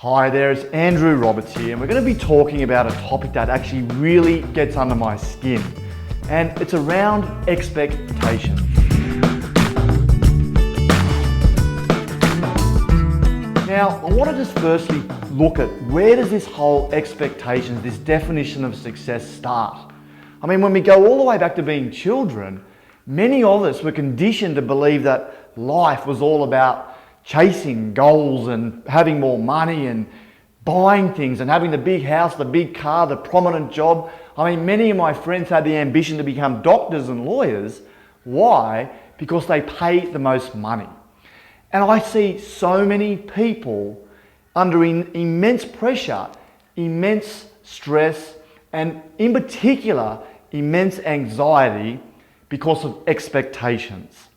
Hi there, it's Andrew Roberts here, and we're going to be talking about a topic that actually really gets under my skin, and it's around expectations. Now, I want to just firstly look at where does this whole expectations, this definition of success start? I mean, when we go all the way back to being children, many of us were conditioned to believe that life was all about chasing goals and having more money and buying things and having the big house, the big car, the prominent job. I mean, many of my friends had the ambition to become doctors and lawyers. Why? Because they pay the most money. And I see so many people under immense pressure, immense stress, and in particular, immense anxiety because of expectations.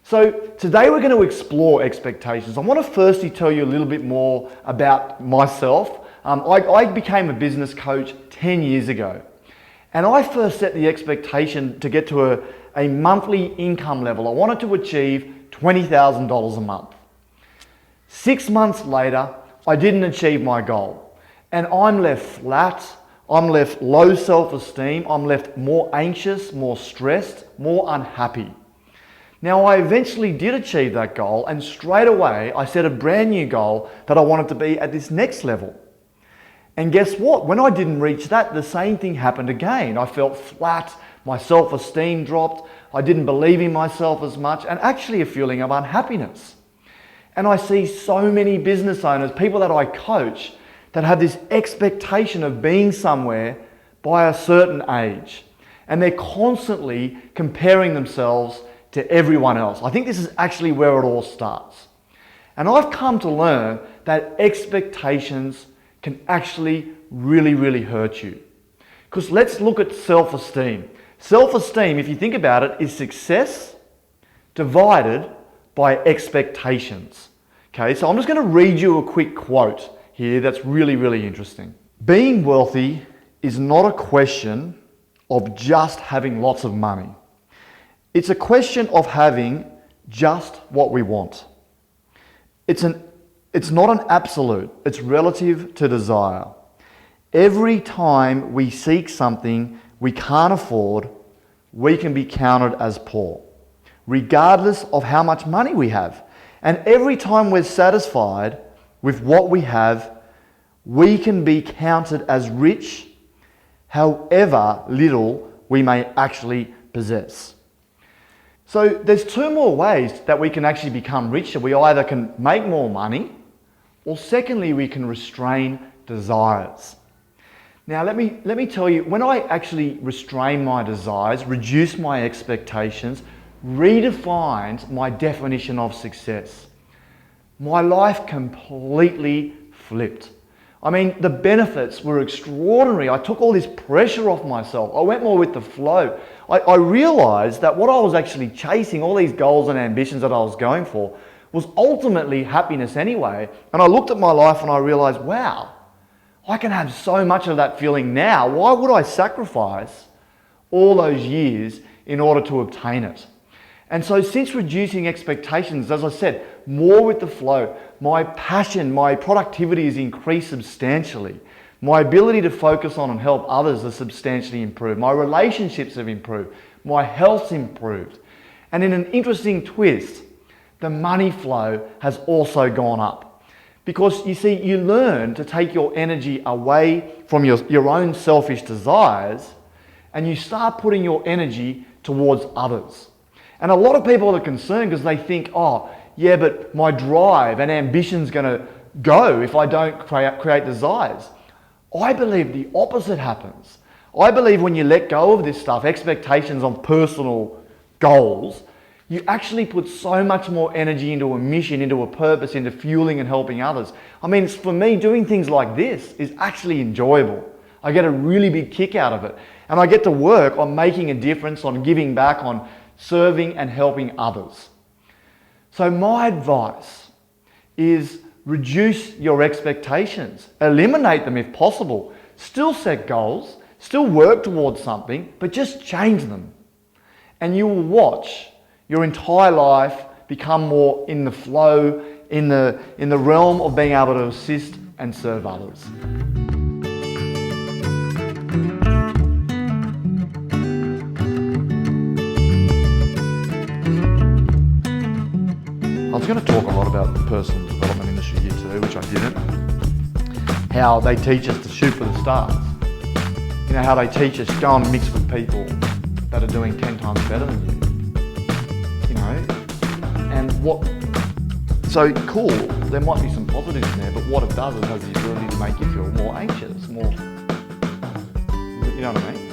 So today we're going to explore expectations. I want to firstly tell you a little bit more about myself. I became a business coach 10 years ago, and I first set the expectation to get to a monthly income level. I wanted to achieve $20,000 a month. 6 months later, I didn't achieve my goal, and I'm left flat. I'm left low self-esteem. I'm left more anxious, more stressed, more unhappy. Now, I eventually did achieve that goal, and straight away I set a brand new goal that I wanted to be at this next level. And guess what? When I didn't reach that, the same thing happened again. I felt flat, my self-esteem dropped, I didn't believe in myself as much, and actually a feeling of unhappiness. And I see so many business owners, people that I coach, that have this expectation of being somewhere by a certain age. And they're constantly comparing themselves to everyone else. I think this is actually where it all starts. And I've come to learn that expectations can actually really hurt you. Because let's look at self-esteem. Self-esteem, if you think about it, is success divided by expectations. Okay, so I'm just going to read you a quick quote here that's really interesting. Being wealthy is not a question of just having lots of money. It's a question of having just what we want. It's not an absolute, it's relative to desire. Every time we seek something we can't afford, we can be counted as poor, regardless of how much money we have. And every time we're satisfied with what we have, we can be counted as rich, however little we may actually possess. So there's two more ways that we can actually become richer. We either can make more money, or secondly, we can restrain desires. Now let me tell you, when I actually restrain my desires, reduce my expectations, redefined my definition of success, my life completely flipped. I mean, the benefits were extraordinary. I took all this pressure off myself. I went more with the flow. I realized that what I was actually chasing, all these goals and ambitions that I was going for, was ultimately happiness anyway. And I looked at my life and I realized, wow, I can have so much of that feeling now. Why would I sacrifice all those years in order to obtain it? And so since reducing expectations, as I said, more with the flow, my passion, my productivity has increased substantially. My ability to focus on and help others has substantially improved. My relationships have improved. My health's improved. And in an interesting twist, the money flow has also gone up. Because you see, you learn to take your energy away from your own selfish desires, and you start putting your energy towards others. And a lot of people are concerned because they think, oh, yeah, but my drive and ambition's going to go if I don't create desires. I believe the opposite happens. I believe when you let go of this stuff, expectations on personal goals, you actually put so much more energy into a mission, into a purpose, into fueling and helping others. I mean, for me, doing things like this is actually enjoyable. I get a really big kick out of it. And I get to work on making a difference, on giving back, on serving and helping others. So my advice is reduce your expectations. Eliminate them if possible. Still set goals, still work towards something, but just change them. And you will watch your entire life become more in the flow, in the realm of being able to assist and serve others. I was going to talk a lot about the personal development industry here too, which I didn't. How they teach us to shoot for the stars. You know, how they teach us go and mix with people that are doing 10 times better than you. You know, and so cool, there might be some positives in there, but what it does is it has the ability to make you feel more anxious, more, you know what I mean?